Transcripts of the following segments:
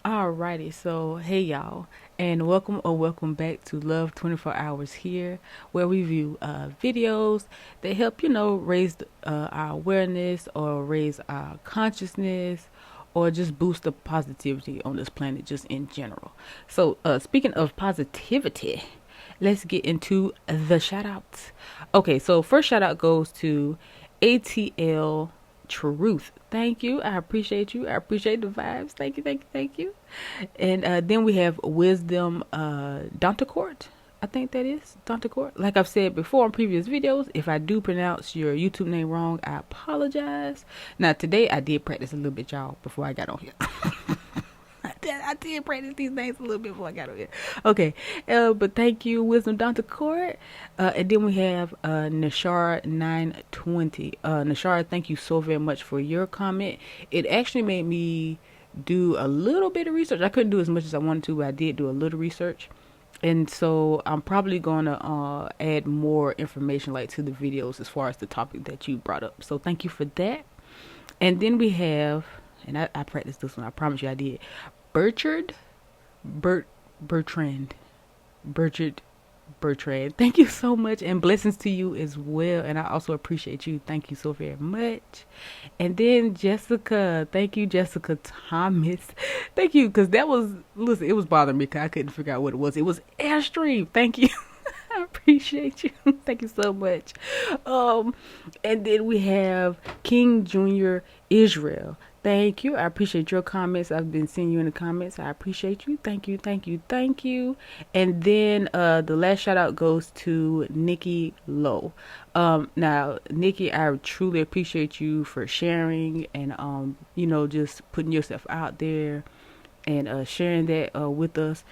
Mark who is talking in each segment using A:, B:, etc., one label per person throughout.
A: Alrighty, so hey y'all, and welcome or welcome back to Love 24 Hours here, where we view videos that help, raise our awareness or raise our consciousness or just boost the positivity on this planet just in general. So, speaking of positivity, let's get into the shout outs. Okay, so first shout out goes to ATL Truth. Thank you. I appreciate you. I appreciate the vibes. Thank you, thank you, thank you. And then we have Wisdom Court. I think that is Court. Like I've said before in previous videos, if I do pronounce your YouTube name wrong, I apologize. Now today I did practice a little bit, y'all, before I got on here. I did practice these things a little bit before I got on here. Okay, but thank you, Wisdom Court. And then we have Nashar 920. Nashar, thank you so very much for your comment. It actually made me do a little bit of research. I couldn't do as much as I wanted to, but I did do a little research. And so I'm probably gonna add more information like to the videos as far as the topic that you brought up. So thank you for that. And then we have, and I practiced this one. I promise you I did. Bertrand, Bertrand, Bertrand, Bertrand. Thank you so much, and blessings to you as well. And I also appreciate you. Thank you so very much. And then Jessica, thank you, Jessica Thomas. Thank you, because that was, listen, it was bothering me because I couldn't figure out what it was. It was Airstream. Thank you. I appreciate you. Thank you so much. And then we have King Junior Israel. Thank you. I appreciate your comments. I've been seeing you in the comments. I appreciate you. Thank you. Thank you. Thank you. And then the last shout out goes to Nikki Lowe. Now, Nikki, I truly appreciate you for sharing and just putting yourself out there and sharing that with us.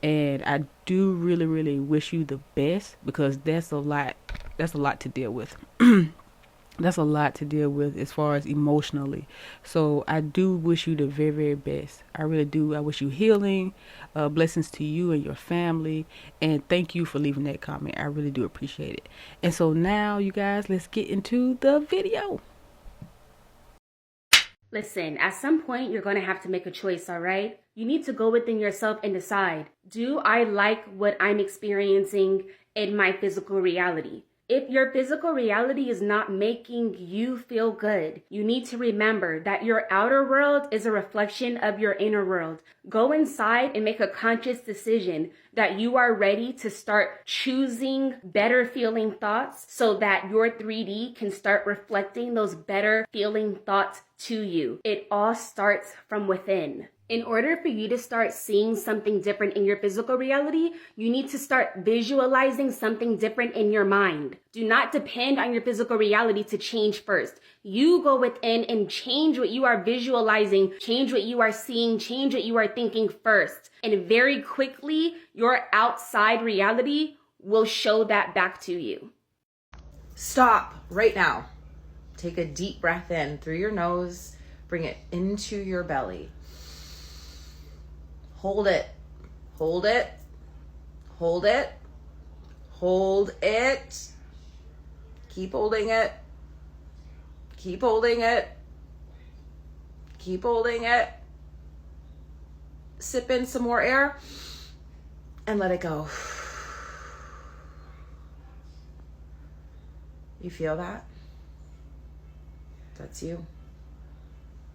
A: And I do really, really wish you the best because that's a lot. That's a lot to deal with. That's a lot to deal with as far as emotionally. So I do wish you the very, very best. I really do. I wish you healing, blessings to you and your family. And thank you for leaving that comment. I really do appreciate it. And so now, you guys, let's get into the video.
B: Listen, at some point, you're going to have to make a choice, all right? You need to go within yourself and decide, do I like what I'm experiencing in my physical reality? If your physical reality is not making you feel good, you need to remember that your outer world is a reflection of your inner world. Go inside and make a conscious decision that you are ready to start choosing better feeling thoughts so that your 3D can start reflecting those better feeling thoughts to you. It all starts from within. In order for you to start seeing something different in your physical reality, you need to start visualizing something different in your mind. Do not depend on your physical reality to change first. You go within and change what you are visualizing, change what you are seeing, change what you are thinking first. And very quickly, your outside reality will show that back to you.
C: Stop right now. Take a deep breath in through your nose. Bring it into your belly. Hold it. Hold it. Hold it. Hold it. Keep holding it. Keep holding it. Keep holding it. Sip in some more air and let it go. You feel that? That's you.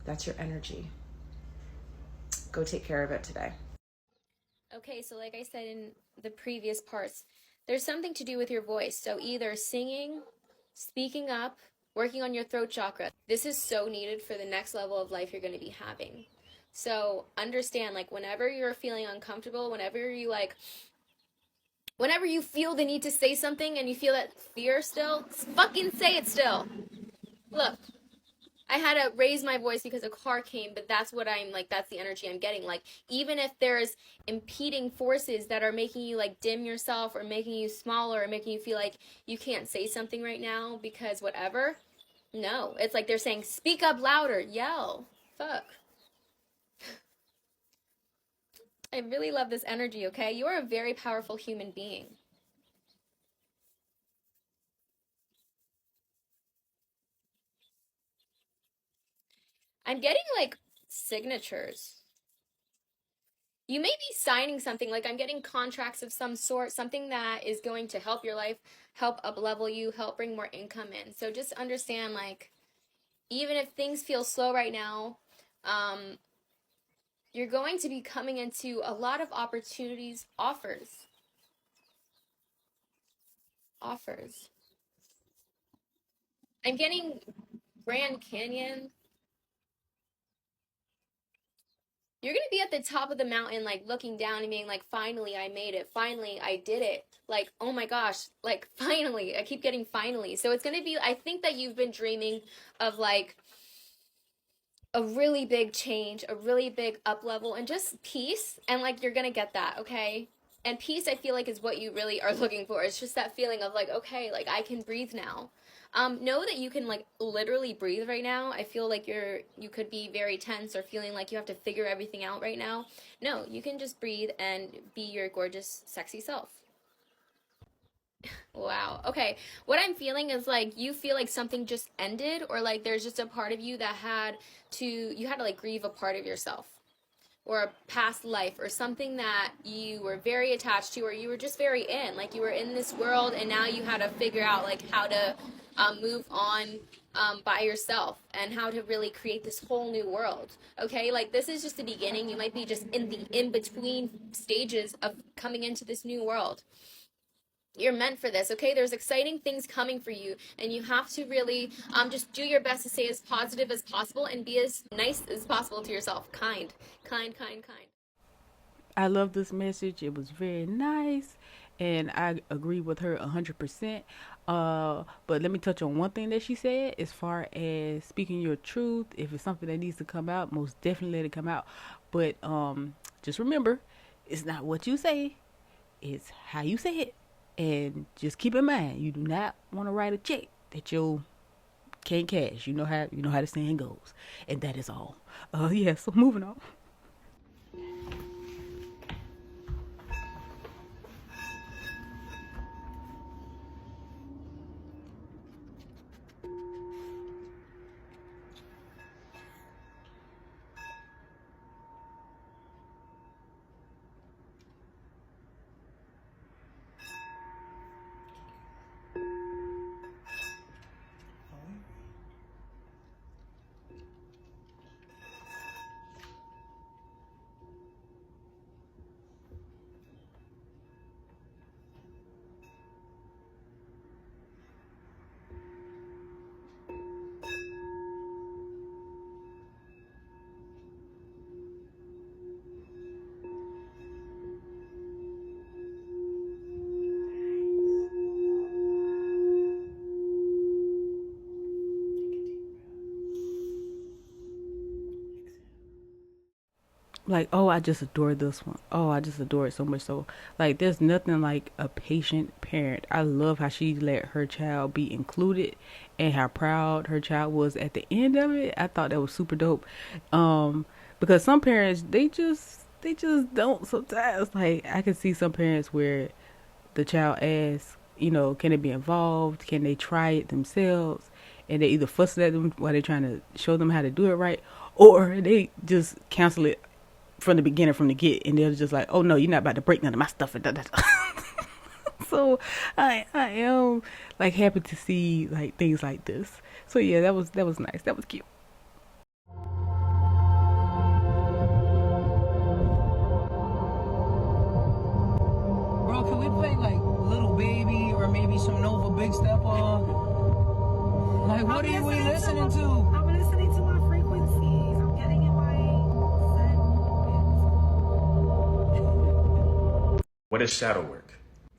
C: That's your energy. Go take care of it today.
D: Okay, so like I said in the previous parts, there's something to do with your voice. So either singing, speaking up, working on your throat chakra. This is so needed for the next level of life you're going to be having. So understand, like, whenever you're feeling uncomfortable, whenever you feel the need to say something and you feel that fear still, fucking say it still. Look, I had to raise my voice because a car came, but that's what that's the energy I'm getting. Like, even if there's impeding forces that are making you, like, dim yourself or making you smaller or making you feel like you can't say something right now because whatever, no. It's like they're saying, speak up louder, yell, fuck. I really love this energy, okay? You are a very powerful human being. I'm getting, like, signatures. You may be signing something, like I'm getting contracts of some sort, something that is going to help your life, help up level you, help bring more income in. So just understand, like, even if things feel slow right now, um, you're going to be coming into a lot of opportunities, offers. I'm getting Grand Canyon. You're gonna be at the top of the mountain, like looking down and being like, finally, I made it. Finally, I did it. Like, oh my gosh, like, finally. I keep getting finally. So it's gonna be, I think that you've been dreaming of like a really big change, a really big up level, and just peace. And like, you're gonna get that, okay? And peace, I feel like, is what you really are looking for. It's just that feeling of like, okay, like I can breathe now. Know that you can like literally breathe right now. I feel like you could be very tense or feeling like you have to figure everything out right now. No, you can just breathe and be your gorgeous, sexy self. Wow. Okay. What I'm feeling is like you feel like something just ended, or like there's just a part of you that you had to like grieve a part of yourself or a past life or something that you were very attached to, or you were just very in, like you were in this world and now you had to figure out like how to move on by yourself and how to really create this whole new world. Okay, like this is just the beginning. You might be just in the in between stages of coming into this new world. You're meant for this, okay? There's exciting things coming for you, and you have to really just do your best to stay as positive as possible and be as nice as possible to yourself. Kind.
A: I love this message. It was very nice, and I agree with her 100%. But let me touch on one thing that she said as far as speaking your truth. If it's something that needs to come out, most definitely let it come out. But just remember, it's not what you say, it's how you say it. And just keep in mind, you do not want to write a check that you can't cash. You know how the saying goes, and that is all. Yeah. So moving on. Like, oh, I just adore this one. Oh, I just adore it so much. So like, there's nothing like a patient parent. I love how she let her child be included and how proud her child was at the end of it. I thought that was super dope. Because some parents, they just don't sometimes. Like, I can see some parents where the child asks, can they be involved, can they try it themselves, and they either fuss at them while they're trying to show them how to do it right, or they just cancel it from the beginning, from the get, and they're just like, oh no, you're not about to break none of my stuff. So I am like happy to see like things like this. So yeah, that was nice. That was cute.
E: Bro, can we play like Little Baby or maybe some Nova Big Stepper? Like, what are we listening to?
F: I'm listening to my frequencies. I'm getting in my
G: What is shadow work?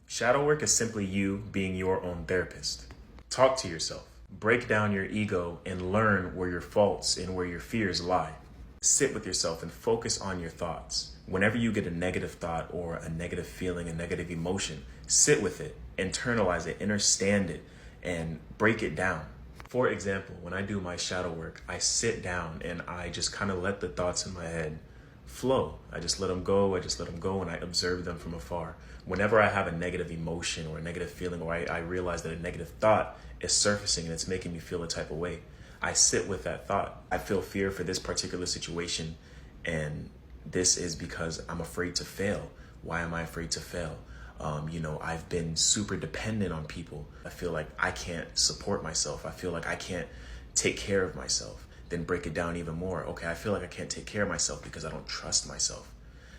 G: Shadow work is simply you being your own therapist. Talk to yourself. Break down your ego and learn where your faults and where your fears lie. Sit with yourself and focus on your thoughts. Whenever you get a negative thought or a negative feeling, a negative emotion, sit with it, internalize it, understand it, and break it down. For example, when I do my shadow work, I sit down and I just kind of let the thoughts in my head flow. I just let them go, and I observe them from afar. Whenever I have a negative emotion or a negative feeling, or I realize that a negative thought is surfacing and it's making me feel a type of way, I sit with that thought. I feel fear for this particular situation, and this is because I'm afraid to fail. Why am I afraid to fail? I've been super dependent on people. I feel like I can't support myself. I feel like I can't take care of myself. Then break it down even more. Okay, I feel like I can't take care of myself because I don't trust myself.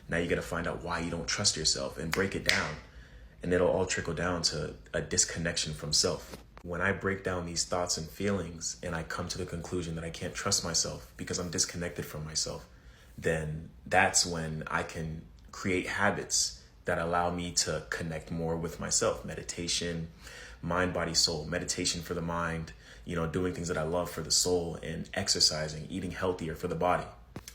G: Now you got to find out why you don't trust yourself and break it down. And it'll all trickle down to a disconnection from self. When I break down these thoughts and feelings and I come to the conclusion that I can't trust myself because I'm disconnected from myself, then that's when I can create habits that allow me to connect more with myself. Meditation, mind, body, soul. Meditation for the mind, doing things that I love for the soul, and exercising, eating healthier for the body.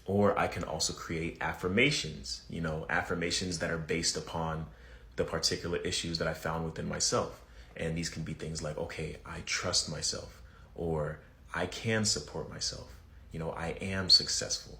G: Or I can also create affirmations, affirmations that are based upon the particular issues that I found within myself. And these can be things like, okay, I trust myself, or I can support myself. I am successful.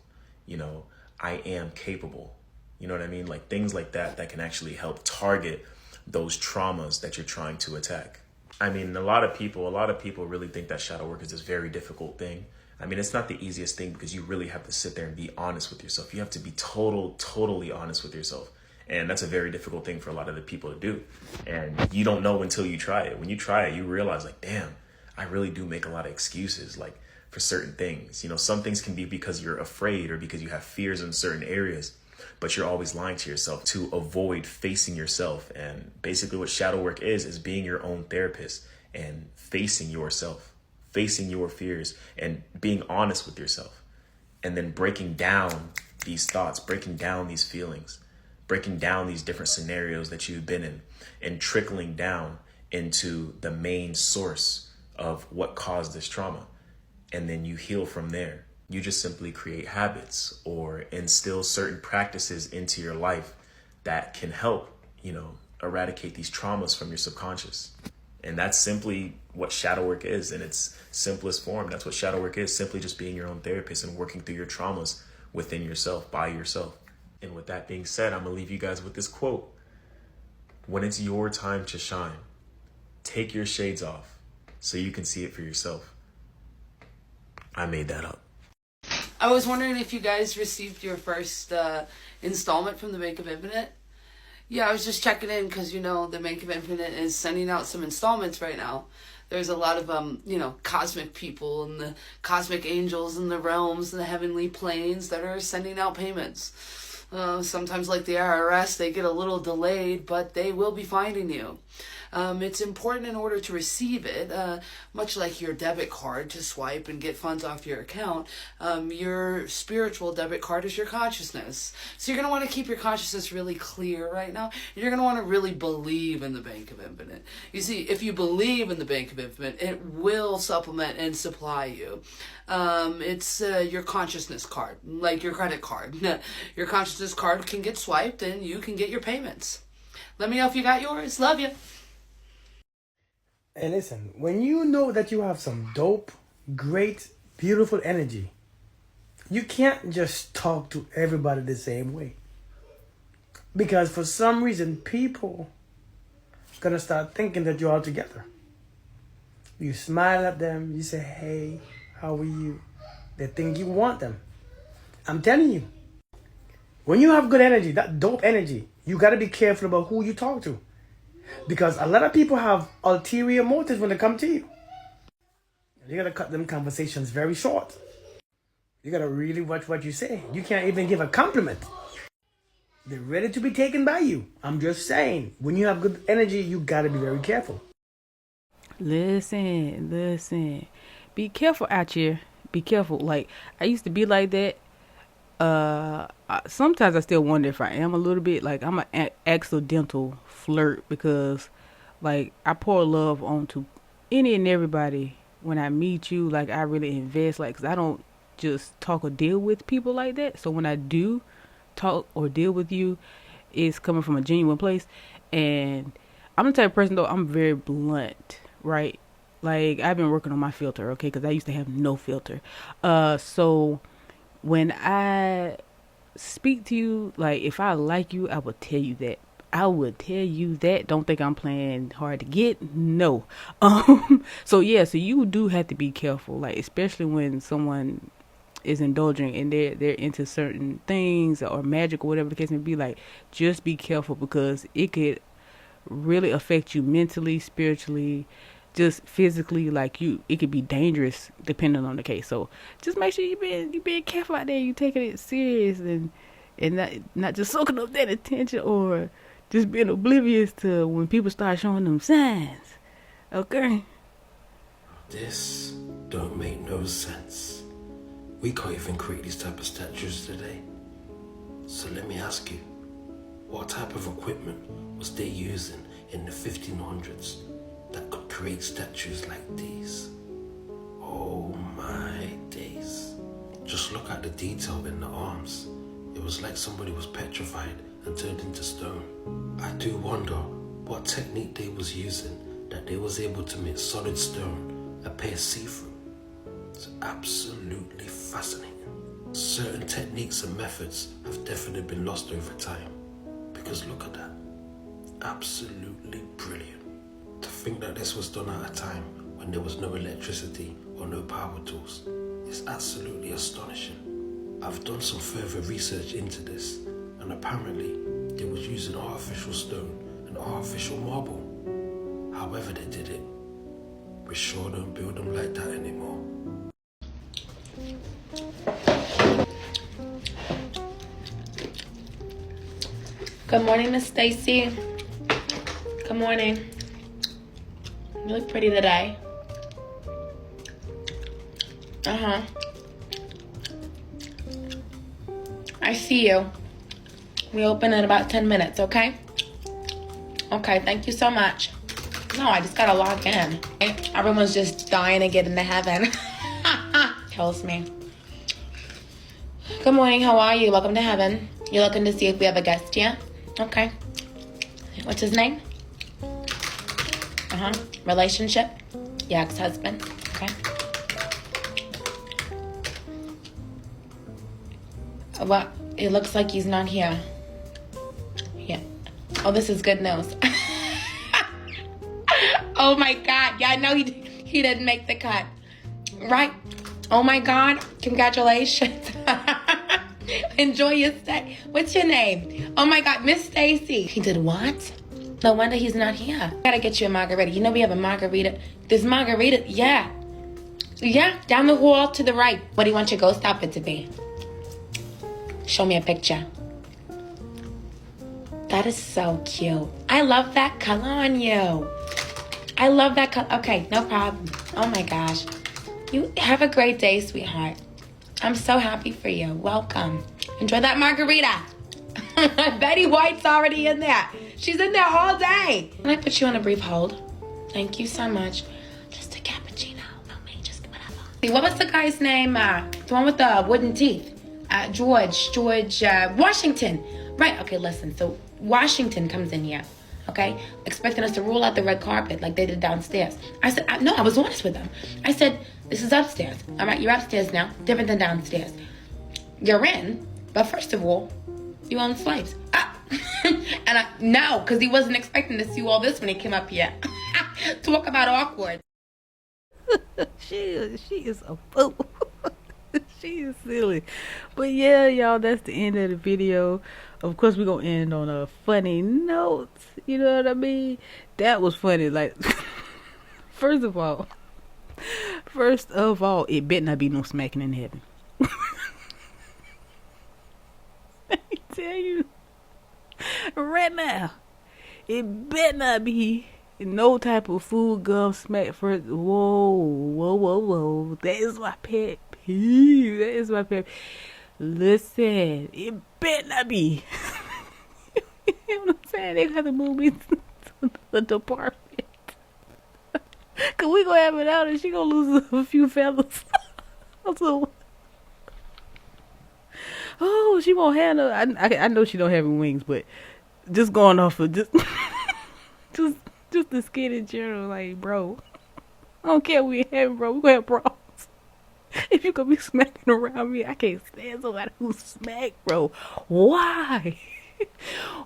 G: I am capable. You know what I mean? Like things like that can actually help target those traumas that you're trying to attack. I mean, a lot of people really think that shadow work is this very difficult thing. I mean, it's not the easiest thing because you really have to sit there and be honest with yourself. You have to be totally honest with yourself. And that's a very difficult thing for a lot of the people to do. And you don't know until you try it. When you try it, you realize like, damn, I really do make a lot of excuses like for certain things. Some things can be because you're afraid or because you have fears in certain areas, but you're always lying to yourself to avoid facing yourself. And basically what shadow work is being your own therapist and facing yourself, facing your fears and being honest with yourself. And then breaking down these thoughts, breaking down these feelings, breaking down these different scenarios that you've been in, and trickling down into the main source of what caused this trauma. And then you heal from there. You just simply create habits or instill certain practices into your life that can help, eradicate these traumas from your subconscious. And that's simply what shadow work is in its simplest form. That's what shadow work is, simply just being your own therapist and working through your traumas within yourself, by yourself. And with that being said, I'm going to leave you guys with this quote. When it's your time to shine, take your shades off so you can see it for yourself. I made that up.
H: I was wondering if you guys received your first installment from the Bank of Infinite. Yeah, I was just checking in because, the Bank of Infinite is sending out some installments right now. There's a lot of, cosmic people and the cosmic angels and the realms and the heavenly planes that are sending out payments. Sometimes like the IRS, they get a little delayed, but they will be finding you. It's important in order to receive it, much like your debit card to swipe and get funds off your account. Your spiritual debit card is your consciousness. So you're going to want to keep your consciousness really clear right now. You're going to want to really believe in the Bank of Infinite. You see, if you believe in the Bank of Infinite, it will supplement and supply you. It's your consciousness card, like your credit card. Your consciousness card can get swiped and you can get your payments. Let me know if you got yours. Love you.
I: Hey, listen, when you know that you have some dope, great, beautiful energy, you can't just talk to everybody the same way. Because for some reason, people are going to start thinking that you're all together. You smile at them, you say, hey, how are you? They think you want them. I'm telling you, when you have good energy, that dope energy, you got to be careful about who you talk to. Because a lot of people have ulterior motives when they come to you. You got to cut them conversations very short. You got to really watch what you say. You can't even give a compliment. They're ready to be taken by you. I'm just saying, when you have good energy, you got to be very careful.
A: Listen. Be careful out here. Be careful. Like, I used to be like that. Sometimes I still wonder if I am a little bit. Like, I'm an accidental flirt because, like, I pour love onto any and everybody when I meet you. Like, I really invest. Like, 'cause I don't just talk or deal with people like that. So when I do talk or deal with you, it's coming from a genuine place. And I'm the type of person, though, I'm very blunt, right? Like, I've been working on my filter, okay? Because I used to have no filter. So when I speak to you, like, if I like you, I will tell you that. I would tell you that. Don't think I'm playing hard to get. No. So you do have to be careful, like, especially when someone is indulging and they're into certain things or magic or whatever the case may be, like, just be careful, because it could really affect you mentally, spiritually, just physically. Like, it could be dangerous depending on the case. So just make sure you being careful out there, you taking it serious, and not just soaking up that attention or just being oblivious to when people start showing them signs. Okay?
J: This don't make no sense. We can't even create these type of statues today. So let me ask you, what type of equipment was they using in the 1500s that could create statues like these? Oh my days. Just look at the detail in the arms. It was like somebody was petrified and turned into stone. I do wonder what technique they was using that they was able to make solid stone appear see-through. It's absolutely fascinating. Certain techniques and methods have definitely been lost over time, because look at that. Absolutely brilliant. To think that this was done at a time when there was no electricity or no power tools is absolutely astonishing. I've done some further research into this, and apparently they was using artificial stone and artificial marble. However they did it, we sure don't build them like that anymore.
K: Good morning, Miss Stacy. Good morning. You look pretty today. I see you. We open in about 10 minutes, okay? Okay, thank you so much. No, I just gotta log in. Everyone's just dying to get into heaven. Kills me. Good morning, how are you? Welcome to heaven. You're looking to see if we have a guest yet? Okay. What's his name? Relationship? Your ex-husband? Okay. Well, it looks like he's not here. Yeah. Oh, this is good news. Oh my God. Yeah, I know he didn't make the cut. Right. Oh my God. Congratulations. Enjoy your stay. What's your name? Oh my God, Miss Stacy. He did what? No wonder he's not here. Gotta get you a margarita. You know we have a margarita. There's margarita. Yeah. Yeah, down the hall to the right. What do you want your ghost outfit to be? Show me a picture. That is so cute. I love that color on you. I love that color. Okay, no problem. Oh my gosh. You have a great day, sweetheart. I'm so happy for you. Welcome. Enjoy that margarita. Betty White's already in there. She's in there all day. Can I put you on a brief hold? Thank you so much. Just a cappuccino. No, me, just whatever. What was the guy's name? The one with the wooden teeth. George Washington. Right, okay, listen. So Washington comes in here, okay? Expecting us to roll out the red carpet like they did downstairs. I said, no, I was honest with them. I said, this is upstairs. All right, you're upstairs now. Different than downstairs. You're in, but first of all, you own slaves. And no, because he wasn't expecting to see all this when he came up here. Talk about awkward.
A: She is a fool. She is silly. But yeah, y'all, that's the end of the video. Of course, we're going to end on a funny note. You know what I mean? That was funny. Like, first of all, it better not be no smacking in heaven. I tell you right now, it better not be no type of food gum smack first. Whoa. That is my pet peeve. Listen, it better not be. You know what I'm saying? They got to move me to the department. Cause we gonna have it out and she gonna lose a few feathers. So, oh, she won't have no. I know she don't have any wings, but just going off of just the skin in general, like, bro, I don't care what we have, bro. We gonna have problems. If you gonna be smacking around me, I can't stand somebody who smack, bro. Why?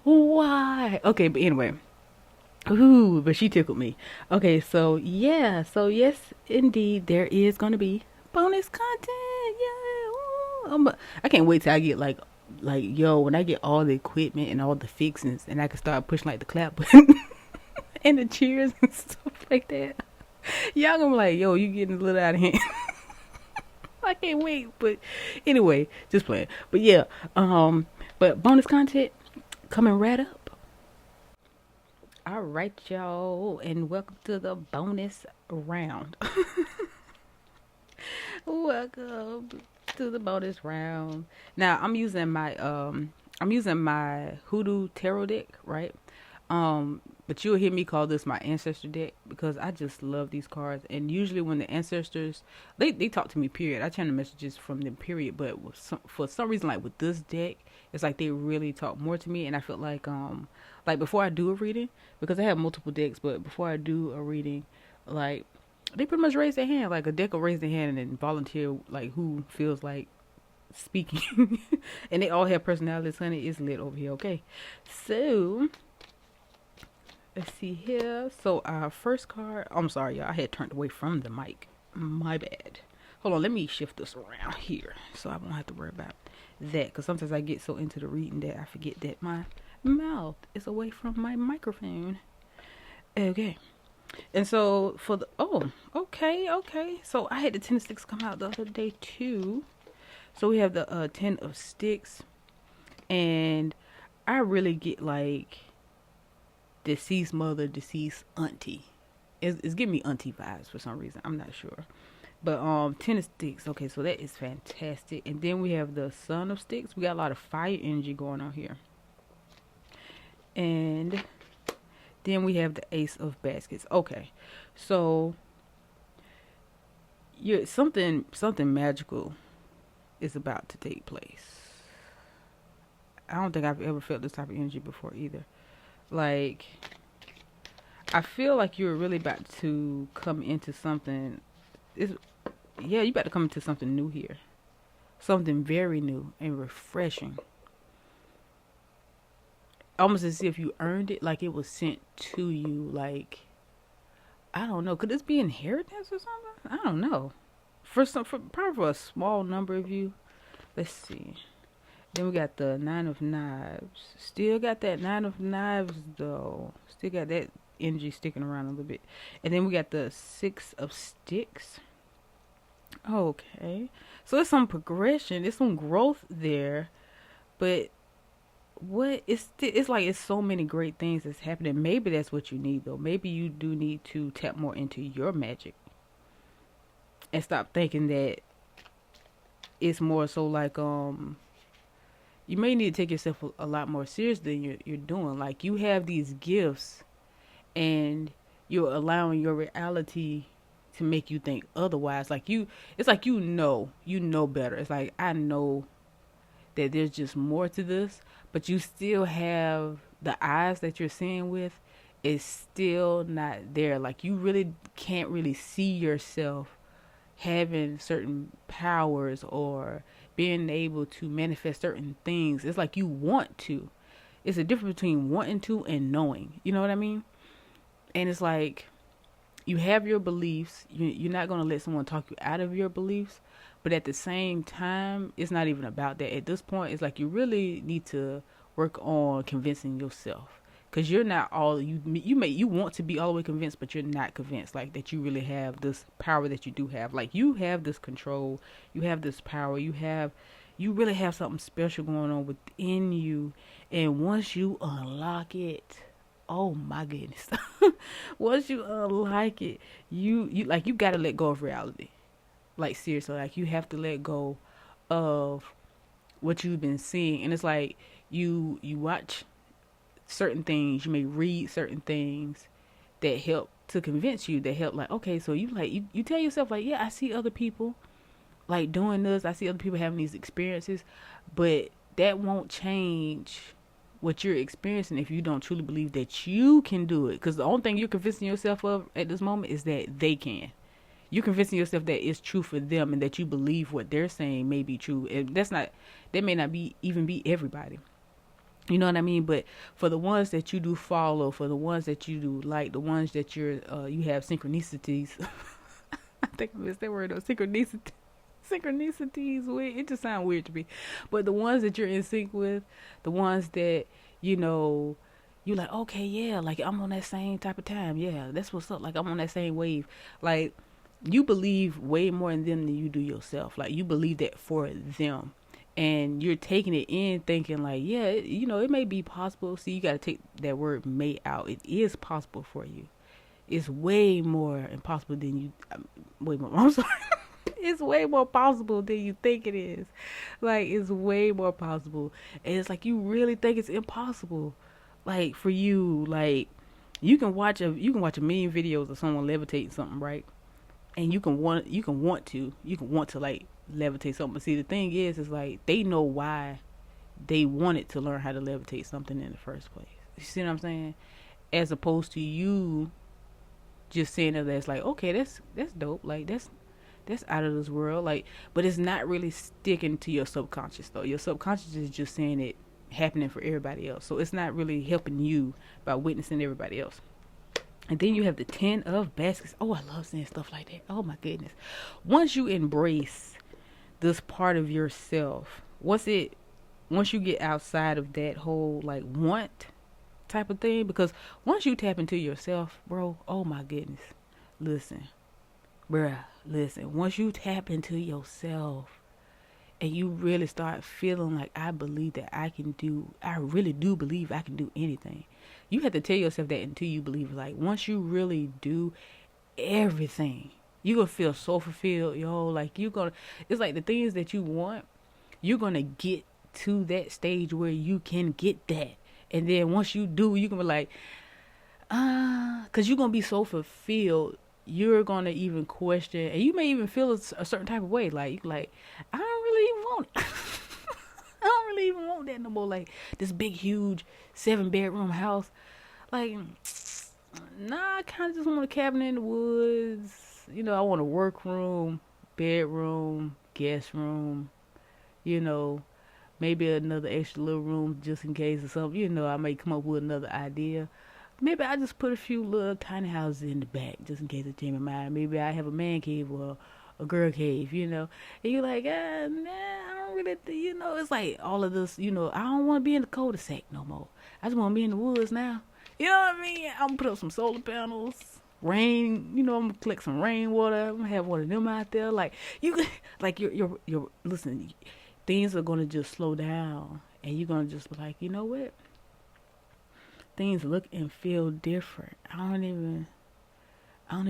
A: Why? Okay, but anyway. Ooh, but she tickled me. Okay, so yeah. So yes, indeed, there is gonna be bonus content. Yeah. Ooh. I can't wait till I get like yo, when I get all the equipment and all the fixings, and I can start pushing like the clap button and the cheers and stuff like that. Y'all gonna be like, yo, you getting a little out of hand. I can't wait. But anyway, just playing. But yeah, but bonus content coming right up. All right, y'all, and welcome to the bonus round. Welcome to the bonus round. Now I'm using my Hoodoo Tarot deck, right? But you'll hear me call this my ancestor deck because I just love these cards. And usually when the ancestors, they talk to me, period. I channel messages from them, period. But for some reason, like with this deck, it's like they really talk more to me. And I feel like before I do a reading, because I have multiple decks, but before I do a reading, like they pretty much raise their hand. Like a deck will raise their hand and then volunteer, like who feels like speaking. And they all have personalities, honey. It's lit over here, okay? So let's see here. So our first card, I'm sorry, y'all. I had turned away from the mic. My bad. Hold on, let me shift this around here so I won't have to worry about that. Because sometimes I get so into the reading that I forget that my mouth is away from my microphone. Okay. And so for the, okay. So I had the 10 of sticks come out the other day too. So we have the 10 of sticks. And I really get like deceased mother, deceased auntie. It's giving me auntie vibes for some reason. I'm not sure. But 10 of sticks. Okay, so that is fantastic. And then we have the son of sticks. We got a lot of fire energy going on here. And then we have the ace of baskets. Okay. So something magical is about to take place. I don't think I've ever felt this type of energy before either. Like, I feel like you're really about to come into something. You're about to come into something new here. Something very new and refreshing. Almost as if you earned it, like it was sent to you. Like, I don't know. Could this be inheritance or something? I don't know. Probably for a small number of you. Let's see. Then we got the 9 of knives. Still got that 9 of knives though. Still got that energy sticking around a little bit. And then we got the 6 of sticks. Okay. So there's some progression. There's some growth there. But it's like it's so many great things that's happening. Maybe that's what you need though. Maybe you do need to tap more into your magic. And stop thinking that it's more so like you may need to take yourself a lot more serious than you're doing. Like you have these gifts and you're allowing your reality to make you think otherwise. Like it's like you know better. It's like I know that there's just more to this, but you still have the eyes that you're seeing with is still not there. Like you really can't really see yourself having certain powers or being able to manifest certain things. It's like you want to. It's a difference between wanting to and knowing. You know what I mean? And it's like you have your beliefs. You're not going to let someone talk you out of your beliefs. But at the same time, it's not even about that. At this point, it's like you really need to work on convincing yourself. Because you're not all, you want to be all the way convinced, but you're not convinced like that you really have this power that you do have. Like you have this control, you have this power, you really have something special going on within you. And once you unlock it, oh my goodness. Once you unlock it, you got to let go of reality. Like seriously, like you have to let go of what you've been seeing. And it's like you watch certain things, you may read certain things that help to convince you, that help like, okay, so you tell yourself like, yeah, I see other people like doing this, I see other people having these experiences, but that won't change what you're experiencing if you don't truly believe that you can do it. Because the only thing you're convincing yourself of at this moment is that they can. You're convincing yourself that it's true for them and that you believe what they're saying may be true. And that may not even be everybody. You know what I mean? But for the ones that you do follow, for the ones that you do like, the ones that you have synchronicities. I think I missed that word, though. Synchronicities. synchronicities with, it just sounds weird to me. But the ones that you're in sync with, the ones that, you know, you're like, okay, yeah, like I'm on that same type of time. Yeah, that's what's up. Like I'm on that same wave. Like you believe way more in them than you do yourself. Like you believe that for them. And you're taking it in thinking like, yeah, it may be possible. See, you got to take that word may out. It is possible for you. It's way more impossible than you, I'm sorry. It's way more possible than you think it is. Like, it's way more possible. And it's like, you really think it's impossible. Like, for you, like, you can watch a million videos of someone levitating something, right? And you can want to like levitate something. But see, the thing is like, they know why they wanted to learn how to levitate something in the first place. You see what I'm saying? As opposed to you just saying that that's like, okay, that's dope. Like, that's out of this world. Like, but it's not really sticking to your subconscious though. Your subconscious is just saying it happening for everybody else. So it's not really helping you by witnessing everybody else. And then you have the 10 of baskets. Oh, I love saying stuff like that. Oh my goodness. Once you embrace this part of yourself, once you get outside of that whole like want type of thing, because once you tap into yourself, bro, oh my goodness. Listen, once you tap into yourself and you really start feeling like, I really do believe I can do anything. You have to tell yourself that until you believe it. Like, once you really do everything, you're going to feel so fulfilled, yo. Like, it's like the things that you want, you're going to get to that stage where you can get that. And then once you do, you're going to be like, because you're going to be so fulfilled, you're going to even question, and you may even feel a certain type of way. Like, I don't really even want it. I don't really even want that no more. Like, this big, huge 7-bedroom house. Like, nah, I kind of just want a cabin in the woods. I want a workroom, bedroom, guest room, maybe another extra little room just in case or something. I may come up with another idea. Maybe I just put a few little tiny houses in the back just in case it change my mind. Maybe I have a man cave or a girl cave, And you're like, nah, I don't really, it's like all of this, I don't want to be in the cul-de-sac no more. I just want to be in the woods now. You know what I mean? I'm going to put up some solar panels, rain, I'm going to collect some rainwater. I'm going to have one of them out there. Like, you're listen, things are going to just slow down. And you're going to just be like, you know what? Things look and feel different. I don't even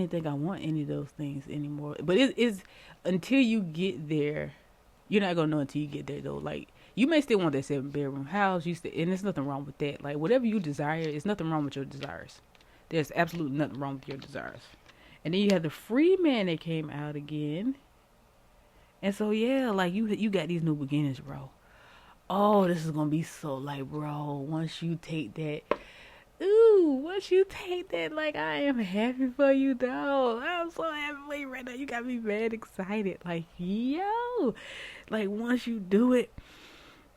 A: think I want any of those things anymore. But it is until you get there, you're not gonna know until you get there though. Like, you may still want that 7-bedroom house. And there's nothing wrong with that. Like, whatever you desire, there's nothing wrong with your desires. There's absolutely nothing wrong with your desires. And then you have the free man that came out again. And so yeah, like you got these new beginnings, bro. Oh, this is gonna be so like, bro, once you take that, like, I am happy for you, dog. I'm so happy for you right now. You got me mad excited. Like, yo, like, once you do it,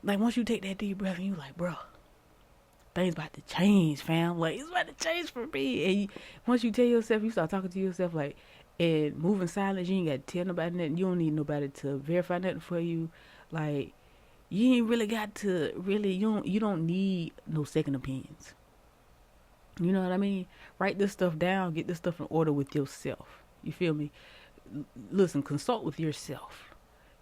A: like, once you take that deep breath and you like, bro, things about to change, fam. Like, it's about to change for me. And once you tell yourself, you start talking to yourself, like, and moving silence, you ain't got to tell nobody nothing. You don't need nobody to verify nothing for you. Like, you ain't really got to you don't need no second opinions. You know what I mean? Write this stuff down. Get this stuff in order with yourself. You feel me? Listen, consult with yourself.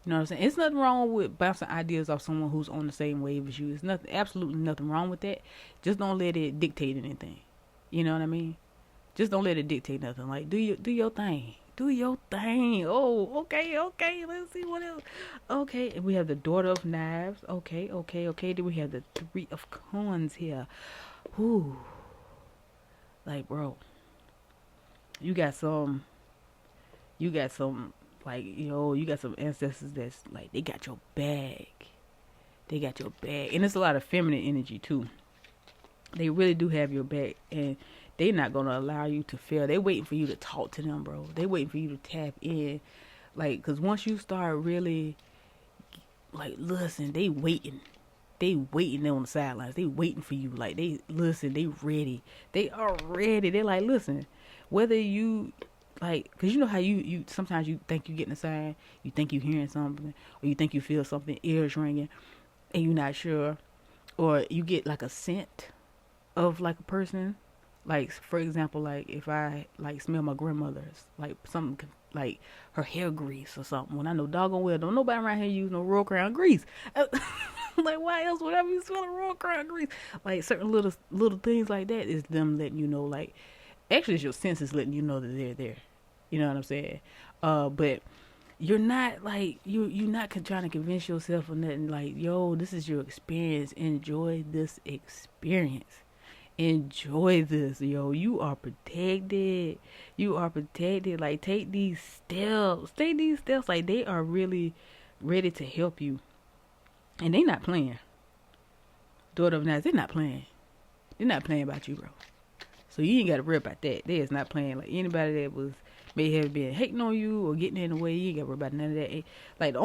A: You know what I'm saying? It's nothing wrong with bouncing ideas off someone who's on the same wave as you. It's absolutely nothing wrong with that. Just don't let it dictate anything. You know what I mean? Just don't let it dictate nothing. Like, do your thing. Do your thing. Oh, okay. Let's see what else. Okay, and we have the Daughter of Knives. Okay. Then we have the Three of Coins here. Ooh. Like, bro, you got some, like, you got some ancestors that's, like, they got your back. And it's a lot of feminine energy, too. They really do have your back, and they're not going to allow you to fail. They waiting for you to talk to them, bro. They waiting for you to tap in. Like, because once you start really, like, listen, they waiting. They waiting on the sidelines. They waiting for you. Like, they ready. They are ready. They're like, listen, whether you like, cause you know how you sometimes you think you getting a sign, you think you hearing something, or you think you feel something, ears ringing, and you're not sure, or you get like a scent of like a person, like for example, like if I like smell my grandmother's like something like her hair grease or something, when I know doggone well don't nobody around here use no Royal Crown grease. Like why else would I be smelling Royal Crown grease? Like certain little things like that is them letting you know, like actually it's your senses letting you know that they're there. You know what I'm saying? But you're not like you're not trying to convince yourself or nothing. Like, yo, this is your experience. Enjoy this experience. Enjoy this, yo. You are protected. You are protected. Like, take these steps. Take these steps. Like, they are really ready to help you. And they not playing. Daughter of Nights, they're not playing. They're not playing about you, bro. So you ain't got to worry about that. They is not playing. Like, anybody that may have been hating on you or getting in the way, you ain't got to worry about none of that. Like, the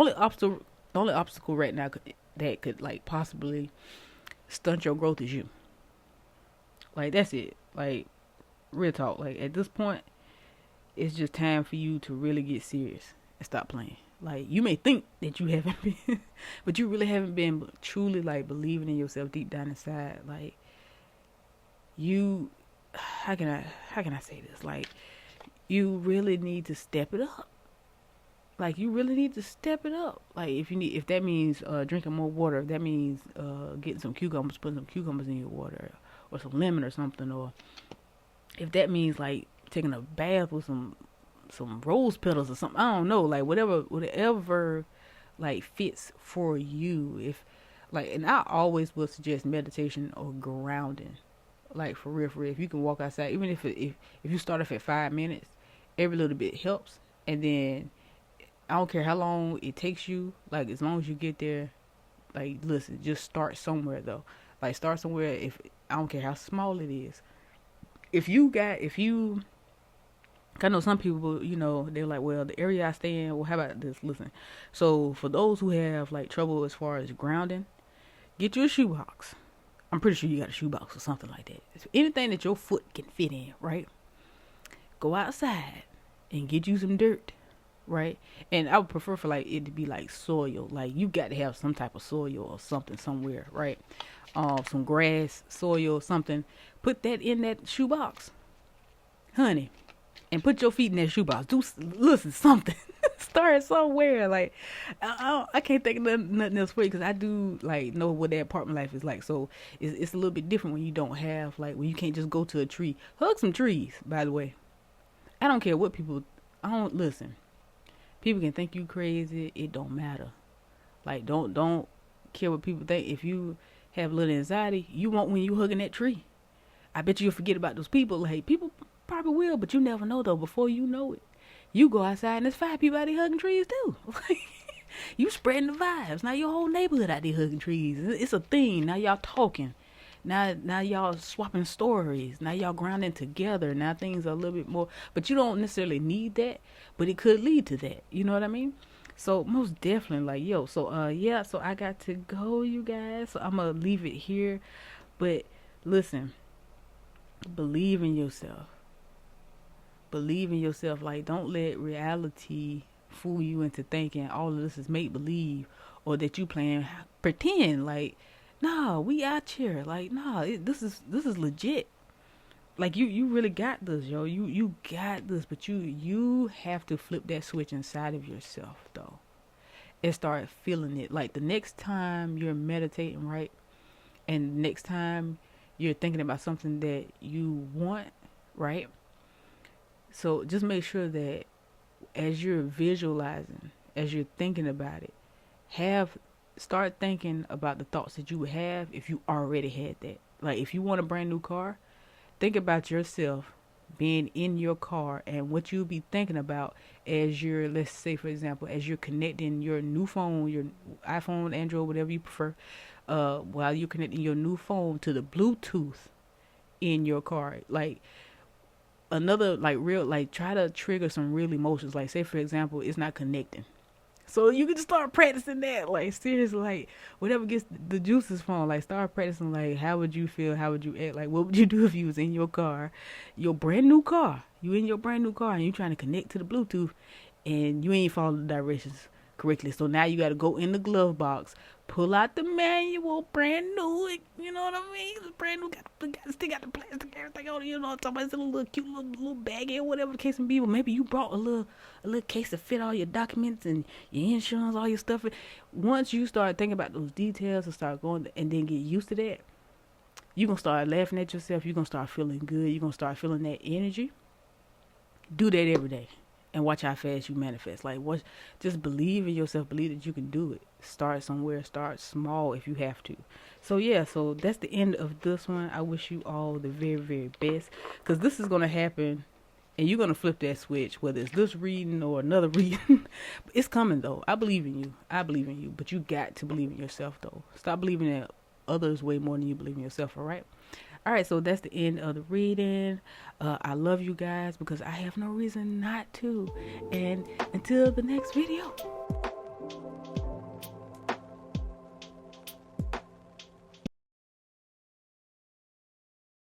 A: only obstacle right now that could like possibly stunt your growth is you. Like, that's it. Like, real talk. Like, at this point, it's just time for you to really get serious and stop playing. Like, you may think that you haven't been, but you really haven't been truly, like, believing in yourself deep down inside. Like, you, how can I say this? Like, you really need to step it up. Like, you really need to step it up. Like, if that means drinking more water, if that means getting some cucumbers, putting some cucumbers in your water, or some lemon or something, or if that means like taking a bath with some rose petals or something, I don't know, like whatever like fits for you. If like, and I always would suggest meditation or grounding, like for real. If you can walk outside, even if you start off at 5 minutes, every little bit helps. And then I don't care how long it takes you, like as long as you get there. Like, listen, just start somewhere though. Like, start somewhere. If I don't care how small it is. I know some people, you know, they're like, well, the area I stay in, well, how about this? Listen. So, for those who have, like, trouble as far as grounding, get you a shoebox. I'm pretty sure you got a shoebox or something like that. It's anything that your foot can fit in, right? Go outside and get you some dirt, right? And I would prefer for, like, it to be, like, soil. Like, you got to have some type of soil or something somewhere, right? Some grass, soil, something. Put that in that shoebox, honey, and put your feet in that shoebox. Listen, something. Start somewhere. Like, I can't think of nothing else for you, because I do like know what that apartment life is like. So it's a little bit different when you don't have, like, when you can't just go to a tree. Hug some trees, by the way. I don't care what people. Listen. People can think you crazy. It don't matter. Like, don't care what people think. If you have a little anxiety, you won't when you hugging that tree. I bet you'll forget about those people. Like, people probably will, but you never know though. Before you know it, you go outside and there's 5 people out there hugging trees too. You spreading the vibes. Now your whole neighborhood out there hugging trees. It's a thing. Now y'all talking. Now y'all swapping stories. Now y'all grounding together. Now things are a little bit more, but you don't necessarily need that, but it could lead to that. You know what I mean? So most definitely, like, yo, so yeah, so I got to go, you guys. So I'm gonna leave it here. But listen, believe in yourself. Believe in yourself. Like, don't let reality fool you into thinking all of this is make believe, or that you playing pretend. Like, nah, we out here. Like, nah, this is legit. Like, you really got this, yo. You got this, but you have to flip that switch inside of yourself, though, and start feeling it. Like, the next time you're meditating, right, and next time you're thinking about something that you want, right, so just make sure that as you're visualizing, as you're thinking about it, start thinking about the thoughts that you would have if you already had that. Like, if you want a brand new car, think about yourself being in your car and what you'll be thinking about as you're, let's say, for example, as you're connecting your new phone, your iPhone, Android, whatever you prefer, while you're connecting your new phone to the Bluetooth in your car. Like, another, like, real, like, try to trigger some real emotions. Like, say, for example, it's not connecting. So you can just start practicing that. Like, seriously, like, whatever gets the juices flowing. Like, start practicing, like, how would you feel? How would you act? Like, what would you do if you was in your car, your brand new car? You in your brand new car and you trying to connect to the Bluetooth and you ain't following the directions correctly. So now you got to go in the glove box, pull out the manual, brand new. You know what I mean? It's brand new. Still got the plastic, everything on it. You know, somebody's in a little cute little baggie or whatever the case may be. But maybe you brought a little case to fit all your documents and your insurance, all your stuff. Once you start thinking about those details and start going and then get used to that, you're gonna start laughing at yourself. You're gonna start feeling good. You're gonna start feeling that energy. Do that every day and watch how fast you manifest. Like, just believe in yourself. Believe that you can do it. Start somewhere. Start small if you have to. So yeah, so that's the end of this one. I wish you all the very, very best, because this is going to happen and you're going to flip that switch, whether it's this reading or another reading. It's coming though. I believe in you. I believe in you, but you got to believe in yourself though. Stop believing in others way more than you believe in yourself. All right. All right, so that's the end of the reading. I love you guys because I have no reason not to. And until the next video.